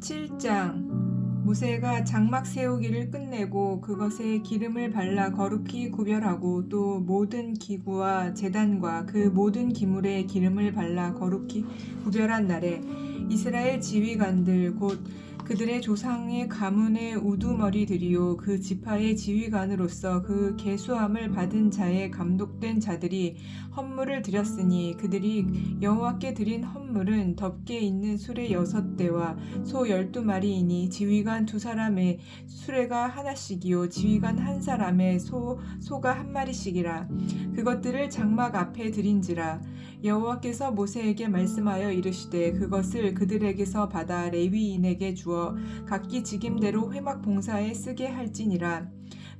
7장 모세가 장막 세우기를 끝내고 그것에 기름을 발라 거룩히 구별하고 또 모든 기구와 제단과 그 모든 기물에 기름을 발라 거룩히 구별한 날에 이스라엘 지휘관들 곧 그들의 조상의 가문의 우두머리들이요 그 지파의 지휘관으로서 그 계수함을 받은 자의 감독된 자들이 헌물을 드렸으니 그들이 여호와께 드린 헌물은 덮개 있는 수레 6대와 소 12마리이니 지휘관 2사람의 수레가 하나씩이요 지휘관 1사람의 소가 1마리씩이라. 그것들을 장막 앞에 드린지라. 여호와께서 모세에게 말씀하여 이르시되 그것을 그들에게서 받아 레위인에게 주어 각기 직임대로 회막 봉사에 쓰게 할지니라.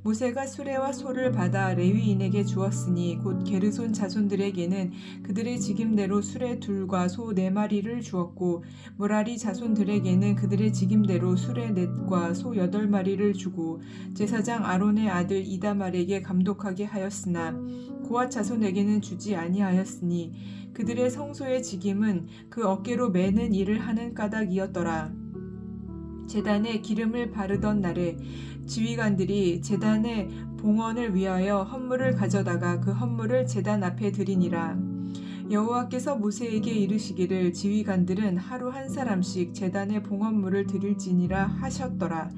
모세가 수레와 소를 받아 레위인에게 주었으니 곧 게르손 자손들에게는 그들의 직임대로 수레 2과 소 4마리를 주었고 므라리 자손들에게는 그들의 직임대로 수레 4과 소 8마리를 주고 제사장 아론의 아들 이다말에게 감독하게 하였으나 고앗 자손에게는 주지 아니하였으니 그들의 성소의 직임은 그 어깨로 매는 일을 하는 까닭이었더라. 제단에 기름을 바르던 날에 지휘관들이 제단의 봉헌을 위하여 헌물을 가져다가 그 헌물을 제단 앞에 드리니라. 여호와께서 모세에게 이르시기를 지휘관들은 하루 1사람씩 제단의 봉헌물을 드릴지니라 하셨더라.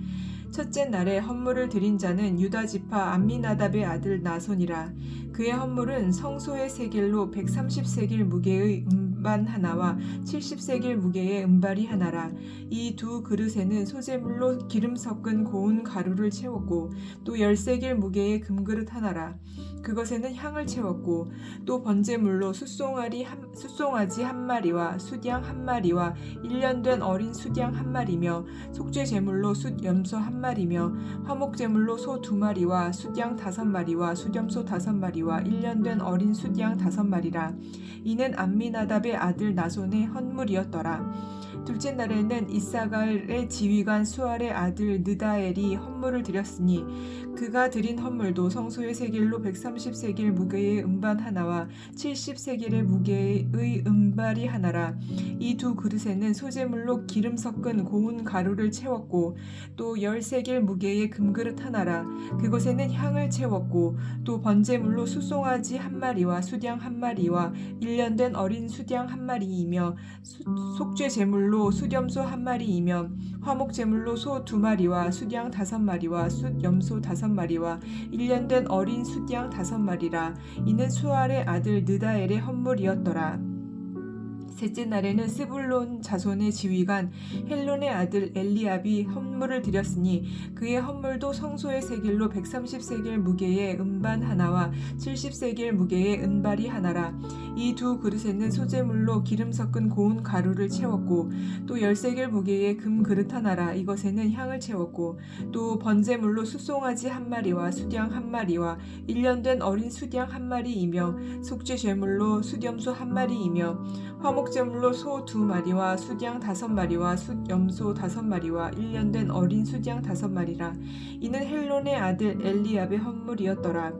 첫째 날에 헌물을 드린 자는 유다 지파 암미나답의 아들 나손이라. 그의 헌물은 성소의 세겔로 130세겔 무게의 음반 하나와 70세겔 무게의 은발이 하나라. 이 2 그릇에는 소재물로 기름 섞은 고운 가루를 채웠고 또 10세겔 무게의 금그릇 하나라. 그것에는 향을 채웠고 또 번제물로 숫송아지 1마리와 숫양 1마리와 1년 된 어린 숫양 1마리며 속죄 제물로 숫염소 1마리며 화목제물로 소 2마리와 숫양 5마리와 숫염소 5마리와 1년 된 어린 숫양 5마리라. 이는 암미나답의 아들 나손의 헌물이었더라. 둘째 날에는 이사갈의 지휘관 수알의 아들 느다엘이 헌물을 드렸으니 그가 드린 헌물도 성소의 세겔로 130세겔 무게의 음반 하나와 70세겔의 무게의 은발이 하나라. 이 2 그릇에는 소재물로 기름 섞은 고운 가루를 채웠고 또 10세겔 무게의 금그릇 하나라. 그것에는 향을 채웠고 또 번제물로 숫송아지 1마리와 숫양 1마리와 1년 된 어린 숫양 1마리이며 속죄 제물로 숫염소 1마리이며 화목제물로 소 2마리와 숫양 5마리와 숫염소 5마리와 1년 된 어린 숫양 5마리라. 이는 수알의 아들 느다엘의 헌물이었더라. 셋째 날에는 스불론 자손의 지휘관 헬론의 아들 엘리압이 헌물을 드렸으니 그의 헌물도 성소의 세겔로 130세겔 무게의 음반 하나와 70세겔 무게의 은발이 하나라. 이 2 그릇에는 소재물로 기름 섞은 고운 가루를 채웠고 또 10세겔 무게의 금그릇 하나라. 이것에는 향을 채웠고 또 번제물로 숫송아지 1마리와 숫양 1마리와 1년 된 어린 숫양 1마리이며 속죄 제물로 숫염소 1마리이며 화목제물로 소 2마리와 숫양 5마리와 숫염소 5마리와 1년 된 어린 숫양 5마리라. 이는 헬론의 아들 엘리압의 헌물이었더라.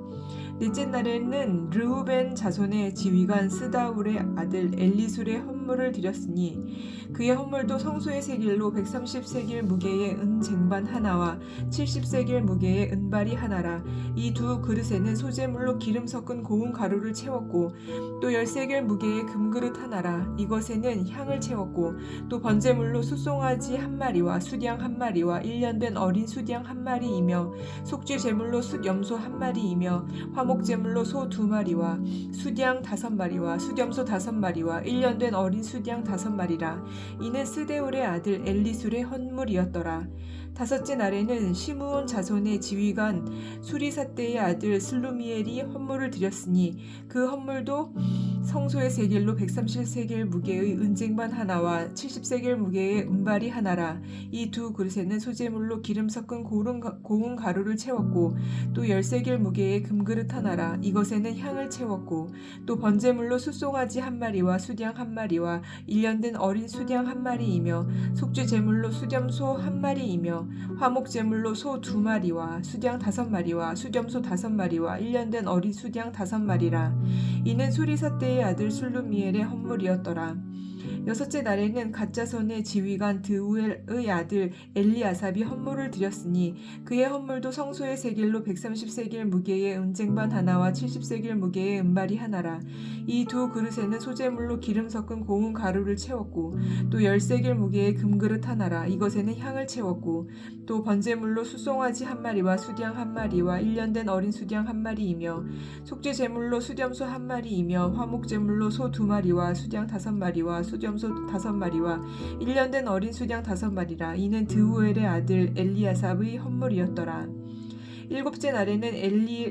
넷째 날에는 르우벤 자손의 지휘관 스다울의 아들 엘리술의 헌물을 드렸으니 그의 헌물도 성소의 세겔로 130세겔 무게의 은쟁반 하나와 70세겔 무게의 은발이 하나라. 이 2 그릇에는 소재물로 기름 섞은 고운 가루를 채웠고 또 10세겔 무게의 금그릇 하나라. 이것에는 향을 채웠고 또 번제물로 숫송아지 1마리와 숫양 1마리와 1년 된 어린 숫양 1마리이며 속죄 제물로 숫염소 1마리이며 화목제물로 소 2마리와 숫양 5마리와 숫염소 5마리와 1년 된 어린 숫양 5마리라. 이는 스데울의 아들 엘리술의 헌물이었더라. 다섯째 날에는 시므온 자손의 지휘관 수리사떼의 아들 슬루미엘이 헌물을 드렸으니 그 헌물도 성소의 세겔로 130세겔 무게의 은쟁반 하나와 70세겔 무게의 은발이 하나라. 이 2 그릇에는 소재물로 기름 섞은 고운 가루를 채웠고 또 10세겔 무게의 금그릇 하나라. 이것에는 향을 채웠고 또 번제물로 숫송아지 1마리와 숫양 1마리와 1년 된 어린 숫양 1마리이며 속죄 제물로 숫염소 1마리이며 화목제물로 소 2마리와 숫양 5마리와 숫염소 5마리와 1년 된 어린 숫양 5마리라. 이는 수리사떼의 아들 술루미엘의 헌물이었더라. 여섯째 날에는 갓 자손의 지휘관 드우엘의 아들 엘리아삽이 헌물을 드렸으니 그의 헌물도 성소의 세겔로 130세겔 무게의 은쟁반 하나와 70세겔 무게의 은발이 하나라. 이 두 그릇에는 소재물로 기름 섞은 고운 가루를 채웠고 또 10세겔 무게의 금그릇 하나라. 이것에는 향을 채웠고 또 번제물로 숫송아지 한 마리와 수양 한 마리와 1년 된 어린 수양 한 마리이며 속죄 제물로 수렴소 한 마리이며 화목 제물로 소 2마리와 수양 5마리와 수렴소 5마리와 1년 된 어린 수양 5마리라. 이는 드우엘의 아들 엘리아삽의 헌물이었더라. 일곱째 날에는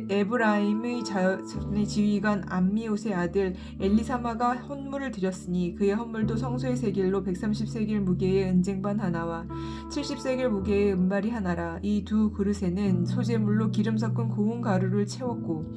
에브라임의 자손의 지휘관 암미옷의 아들 엘리사마가 헌물을 드렸으니 그의 헌물도 성소의 세겔로 130세겔 무게의 은쟁반 하나와 70세겔 무게의 은발이 하나라. 이 두 그릇에는 소재물로 기름 섞은 고운 가루를 채웠고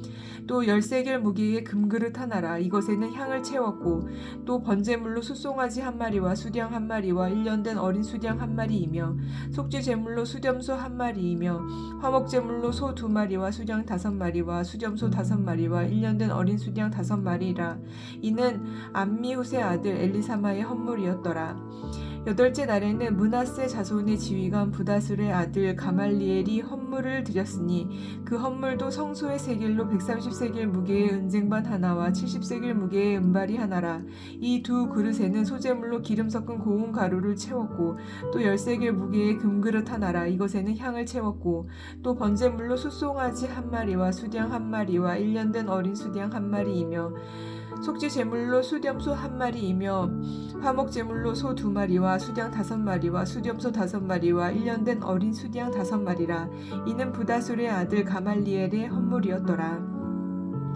또 10세겔 무게의 금그릇 하나라. 이것에는 향을 채웠고 또 번제물로 숫송아지 한 마리와 수양 한 마리와 1년 된 어린 수양 한 마리이며 속죄 제물로 수렴소 한 마리이며 화목 제물로 소 2마리와 수양 5마리와 수렴소 5마리와 1년 된 어린 수양 5마리라. 이는 암미훗의 아들 엘리사마의 헌물이었더라. 여덟째 날에는 므낫세 자손의 지휘관 부다술의 아들 가말리엘이 헌물을 드렸으니 그 헌물도 성소의 세겔로 130세겔 무게의 은쟁반 하나와 70세겔 무게의 은발이 하나라. 이 두 그릇에는 소재물로 기름 섞은 고운 가루를 채웠고 또 10세겔 무게의 금그릇 하나라. 이것에는 향을 채웠고 또 번제물로 숫송아지 한 마리와 수양 한 마리와 1년 된 어린 수양 한 마리이며 속죄 제물로 수렴소 한 마리이며 화목 제물로 소 2마리와 수양 5마리와 수렴소 5마리와 1년 된 어린 수양 5마리라. 이는 부다술의 아들 가말리엘의 헌물이었더라.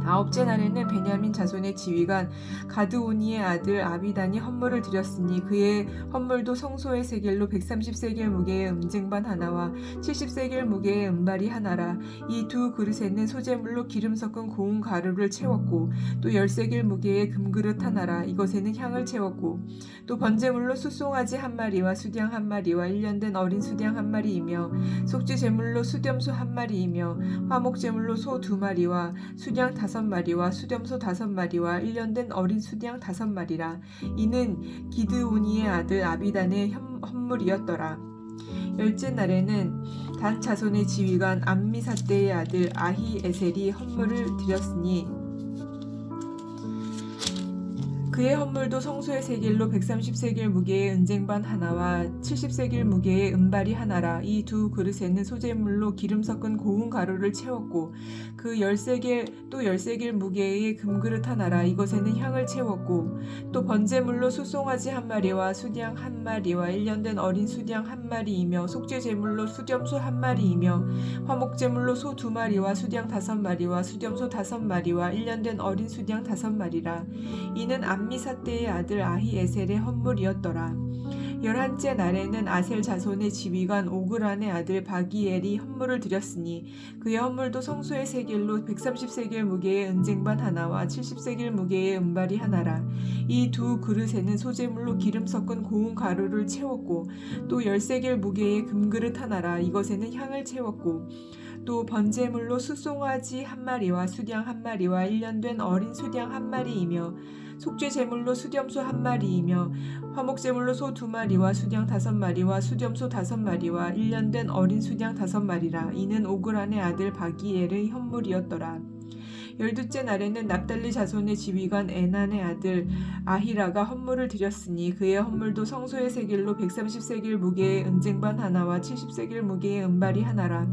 아홉째 날에는 베냐민 자손의 지휘관 가드오니의 아들 아비단이 헌물을 드렸으니 그의 헌물도 성소의 세겔로 130세겔 무게의 은쟁반 하나와 70세겔 무게의 은발이 하나라. 이 두 그릇에는 소재물로 기름 섞은 고운 가루를 채웠고 또 10세겔 무게의 금그릇 하나라. 이것에는 향을 채웠고 또 번제물로 숫송아지 한 마리와 수양 한 마리와 1년 된 어린 수양 한 마리이며 속죄 제물로 수렴소 한 마리이며 화목 제물로 소 2마리와 수양 5마리와 수렴소 5마리와 1년 된 어린 수양 5마리라. 이는 기드오니의 아들 아비단의 헌물이었더라. 열째 날에는 단 자손의 지휘관 암미사대의 아들 아히에셀이 헌물을 드렸으니 그의 헌물도 성소의 세겔로 130세겔 무게의 은쟁반 하나와 70세겔 무게의 은발이 하나라. 이 두 그릇에는 소재물로 기름 섞은 고운 가루를 채웠고 그 10세겔 또 10세겔 무게의 금그릇 하나라. 이것에는 향을 채웠고 또 번제물로 숫송아지 한 마리와 수양 한 마리와 1년 된 어린 수양 한 마리이며 속죄 제물로 수렴소 한 마리이며 화목 제물로 소 2마리와 수양 5마리와 수렴소 5마리와 1년 된 어린 수양 5마리라. 이는 암미사대의 아들 아히에셀의 헌물이었더라. 11째 날에는 아셀 자손의 지휘관 오그란의 아들 바기엘이 헌물을 드렸으니 그의 헌물도 성소의 세겔로 130세겔 무게의 은쟁반 하나와 70세겔 무게의 은발이 하나라. 이 두 그릇에는 소재물로 기름 섞은 고운 가루를 채웠고 또 10세겔 무게의 금그릇 하나라. 이것에는 향을 채웠고 또 번제물로 숫송아지 한 마리와 수양 한 마리와 1년 된 어린 수양 한 마리이며 속죄 제물로 수렴소 한 마리이며 화목 제물로 소 2마리와 수양 5마리와 수렴소 5마리와 1년 된 어린 수양 5마리라. 이는 오그란의 아들 바기엘의 헌물이었더라. 12째 날에는 납달리 자손의 지휘관 에난의 아들 아히라가 헌물을 드렸으니 그의 헌물도 성소의 세겔로 130세겔 무게의 은쟁반 하나와 70세겔 무게의 은발이 하나라.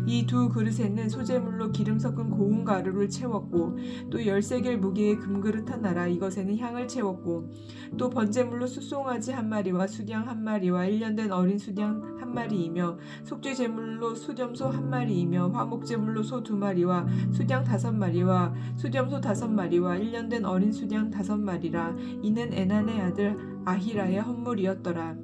이 두 그릇에는 소재물로 기름 섞은 고운 가루를 채웠고 또 10세겔 무게의 금그릇 하나라. 이것에는 향을 채웠고 또 번제물로 숫송아지 한 마리와 수양 한 마리와 1년 된 어린 수양 한 마리이며 속죄 제물로 수렴소 한 마리이며 화목 제물로 소 2마리와 수양 5마리와 수렴소 5마리와 1년 된 어린 수양 5마리라. 이는 에난의 아들 아히라의 헌물이었더라.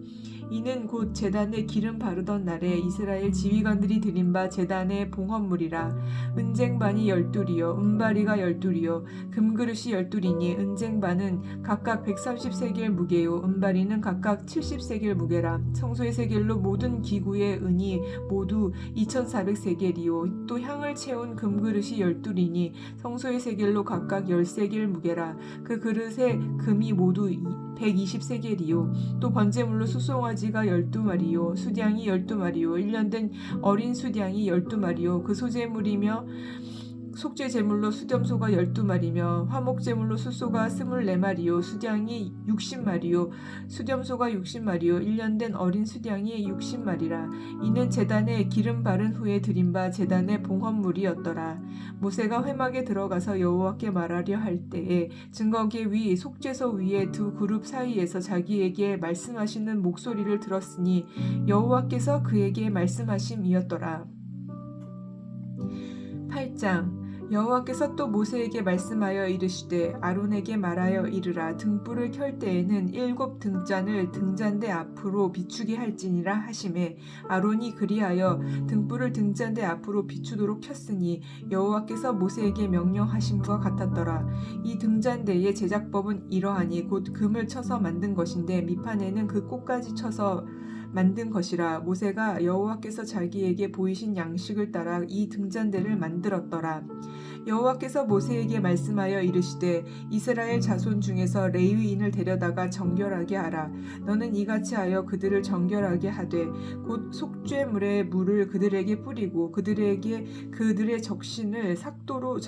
이는 곧 제단에 기름 바르던 날에 이스라엘 지휘관들이 드린 바 제단의 봉헌물이라. 은쟁반이 12이요 은바리가 12이요 금그릇이 12이니 은쟁반은 각각 130세겔 무게요 은바리는 각각 70세겔 무게라. 성소의 세겔로 모든 기구의 은이 모두 2400세겔이요 또 향을 채운 금그릇이 12이니 성소의 세겔로 각각 10세겔 무게라. 그 그릇의 금이 모두 120세겔이요 또 번제물로 숫송아지가 12마리요 수량이 12마리요 1년 된 어린 수량이 12마리요 그 소제물이며 속죄제물로 수염소가 12마리며 화목제물로 숫소가 24마리요 수량이 60마리요 수염소가 60마리요 1년 된 어린 수량이 60마리라 이는 제단에 기름 바른 후에 드린 바 제단의 봉헌물이었더라. 모세가 회막에 들어가서 여호와께 말하려 할 때에 증거계 위 속죄소 위에 두 그룹 사이에서 자기에게 말씀하시는 목소리를 들었으니 여호와께서 그에게 말씀하심이었더라. 8장 여호와께서 또 모세에게 말씀하여 이르시되 아론에게 말하여 이르라 등불을 켤 때에는 7 등잔을 등잔대 앞으로 비추게 할지니라 하시매 아론이 그리하여 등불을 등잔대 앞으로 비추도록 켰으니 여호와께서 모세에게 명령하심과 같았더라. 이 등잔대의 제작법은 이러하니 곧 금을 쳐서 만든 것인데 밑판에는 그 꽃까지 쳐서 만든 것이라. 모세가 여호와께서 자기에게 보이신 양식을 따라 이 등잔대를 만들었더라. 여호와께서 모세에게 말씀하여 이르시되 이스라엘 자손 중에서 레위인을 데려다가 정결하게 하라. 너는 이같이 하여 그들을 정결하게 하되 곧 속죄물의 물을 그들에게 뿌리고 그들의 전신을 삭도로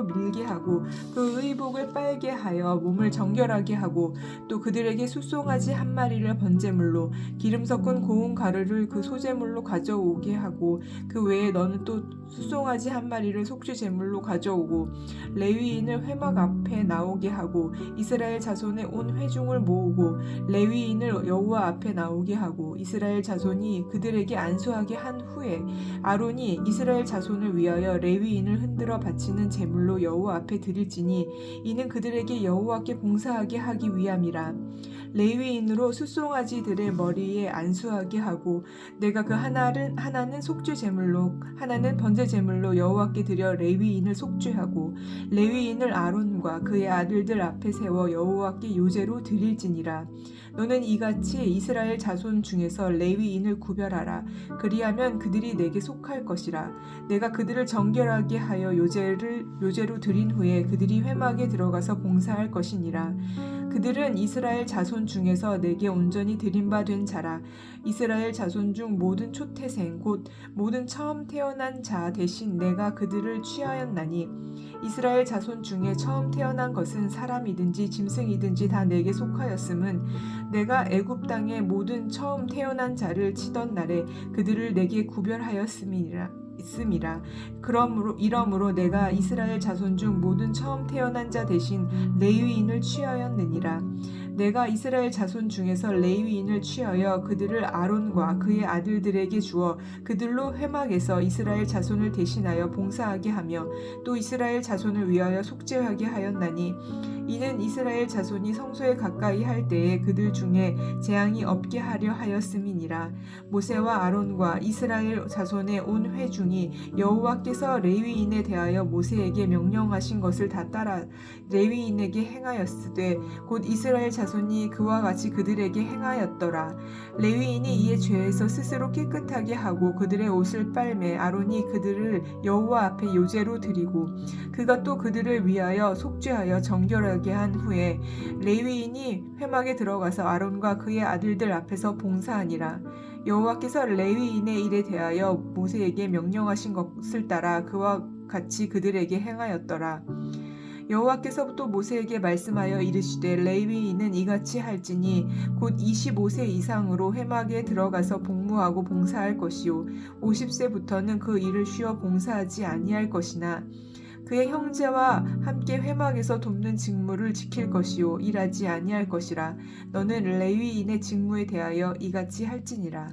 밀게 하고 그 의복을 빨게 하여 몸을 정결하게 하고 또 그들에게 숫송아지 1마리를 번제물로 기름 섞은 고운 가루를 그 소제물로 가져오게 하고 그 외에 너는 또 숫송아지 1마리를 속죄제물로 가져오고 레위인을 회막 앞에 나오게 하고 이스라엘 자손의 온 회중을 모으고 레위인을 여호와 앞에 나오게 하고 이스라엘 자손이 그들에게 안수하게 한 후에 아론이 이스라엘 자손을 위하여 레위인을 흔들어 바치는 제물로 여호와 앞에 드릴지니 이는 그들에게 여호와께 봉사하게 하기 위함이라. 레위인으로 숫송아지들의 머리에 안수하게 하고 내가 그 하나는 속죄제물로 하나는 번제제물로 여호와께 드려 레위인을 속죄하고 레위인을 아론과 그의 아들들 앞에 세워 여호와께 요제로 드릴지니라. 너는 이같이 이스라엘 자손 중에서 레위인을 구별하라. 그리하면 그들이 내게 속할 것이라. 내가 그들을 정결하게 하여 요제로 드린 후에 그들이 회막에 들어가서 봉사할 것이니라. 그들은 이스라엘 자손 중에서 내게 온전히 드림받은 자라. 이스라엘 자손 중 모든 초태생 곧 모든 처음 태어난 자 대신 내가 그들을 취하였나니 이스라엘 자손 중에 처음 태어난 것은 사람이든지 짐승이든지 다 내게 속하였음은 내가 애굽 땅의 모든 처음 태어난 자를 치던 날에 그들을 내게 구별하였음이라. 이러므로 내가 이스라엘 자손 중 모든 처음 태어난 자 대신 레위인을 취하였느니라. 내가 이스라엘 자손 중에서 레위인을 취하여 그들을 아론과 그의 아들들에게 주어 그들로 회막에서 이스라엘 자손을 대신하여 봉사하게 하며 또 이스라엘 자손을 위하여 속죄하게 하였나니 이는 이스라엘 자손이 성소에 가까이 할 때에 그들 중에 재앙이 없게 하려 하였음이니라. 모세와 아론과 이스라엘 자손의 온 회중이 여호와께서 레위인에 대하여 모세에게 명령하신 것을 다 따라 레위인에게 행하였으되 곧 이스라엘 자손이 그와 같이 그들에게 행하였더라. 레위인이 이에 죄에서 스스로 깨끗하게 하고 그들의 옷을 빨매 아론이 그들을 여호와 앞에 요제로 드리고 그가 또 그들을 위하여 속죄하여 정결하게 한 후에 레위인이 회막에 들어가서 아론과 그의 아들들 앞에서 봉사하니라. 여호와께서 레위인의 일에 대하여 모세에게 명령하신 것을 따라 그와 같이 그들에게 행하였더라. 여호와께서 또 모세에게 말씀하여 이르시되 레위인은 이같이 할지니 곧 25세 이상으로 회막에 들어가서 복무하고 봉사할 것이요 50세부터는 그 일을 쉬어 봉사하지 아니할 것이나 그의 형제와 함께 회막에서 돕는 직무를 지킬 것이요 일하지 아니할 것이라. 너는 레위인의 직무에 대하여 이같이 할지니라.